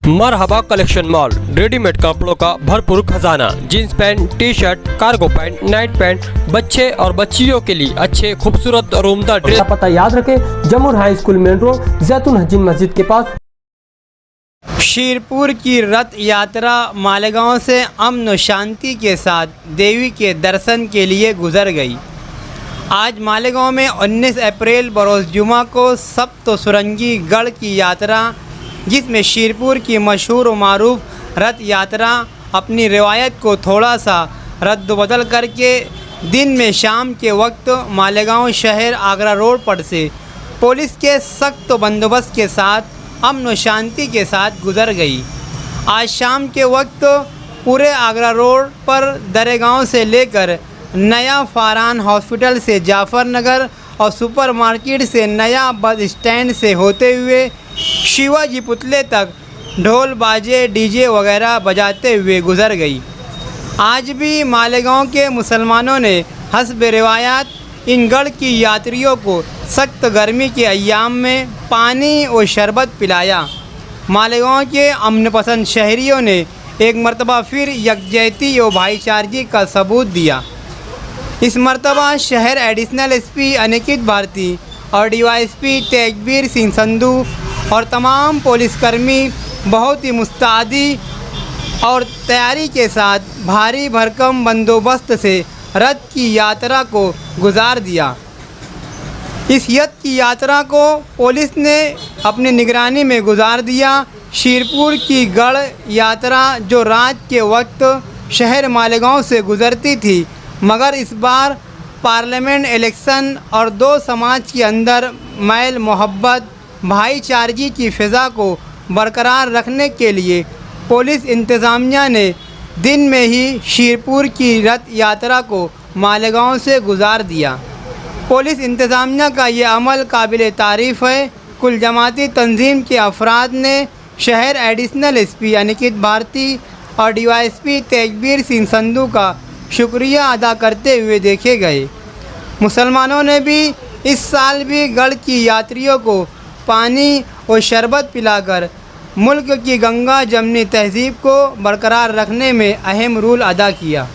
मरहबा collection mall, readymade कपड़ों का भरपूर खजाना। Jeans pant, T shirt, cargo pant, night pant, बच्चे और बच्चियों के लिए अच्छे खूबसूरत और उम्दा ड्रेस। पता याद रखें, जमुर हाई स्कूल मेन रोड, जैतून हजीन मस्जिद के पास। शीरपुर की रथ यात्रा मालेगांव से अमन और शांति के साथ देवी के दर्शन के लिए गुजर गई। आज मालेगांव में 19 अप्रैल बरोज़ जुमा को सप्त सुरंगी गढ़ की यात्रा, जिसमें शीरपुर की मशहूर व मारूफ रथ यात्रा अपनी रिवायत को थोड़ा सा रद्द-बदल करके दिन में शाम के वक्त मालेगांव शहर आगरा रोड पर से पुलिस के सख्त बंदोबस्त के साथ अमन व शांति के साथ गुजर गई। आज शाम के वक्त पूरे आगरा रोड पर दरेगांव से लेकर नया फारान हॉस्पिटल से जाफर नगर और सुपरमार्केट से नया बस स्टैंड से होते हुए शिवाजी पुतले तक ढोल बाजे डीजे वगैरह बजाते हुए गुजर गई। आज भी मालेगांव के मुसलमानों ने हस्ब रिवायात इन गढ़ की यात्रियों को सख्त गर्मी के अय्याम में पानी और शरबत पिलाया। मालेगांव के अमन पसंद शहरियों ने एक मर्तबा फिर यकजहती और भाईचारगी का सबूत दिया। इस मर्तबा शहर एडिशनल एसपी अनिकेत भारती और डीवाईएसपी तेजवीर सिंह संधू और तमाम पुलिसकर्मी बहुत ही मुस्तैदी और तैयारी के साथ भारी भरकम बंदोबस्त से रथ की यात्रा को गुजार दिया। इस रथ की यात्रा को पुलिस ने अपनी निगरानी में गुजार दिया। शीरपुर की गढ़ यात्रा जो रात के वक्त शहर मालेगांव से गुजरती थी, मगर इस बार पार्लियामेंट इलेक्शन और दो समाज के अंदर मैल मोहब्बत भाईचारगी की फ़िज़ा को बरकरार रखने के लिए पुलिस इंतज़ामिया ने दिन में ही शीरपुर की रथ यात्रा को मालेगांव से गुजार दिया। पुलिस इंतज़ामिया का ये अमल काबिल तारीफ़ है। कुल जमाती तंजीम के अफराद ने शहर एडिशनल एसपी अनिकेत भारती और डीवाईएसपी तेजवीर सिंह संधू का शुक्रिया अदा करते हुए देखे गए। मुसलमानों ने भी इस साल भी गढ़ की यात्रियों को पानी और शरबत पिलाकर मुल्क की गंगा जमनी तहज़ीब को बरकरार रखने में अहम रोल अदा किया।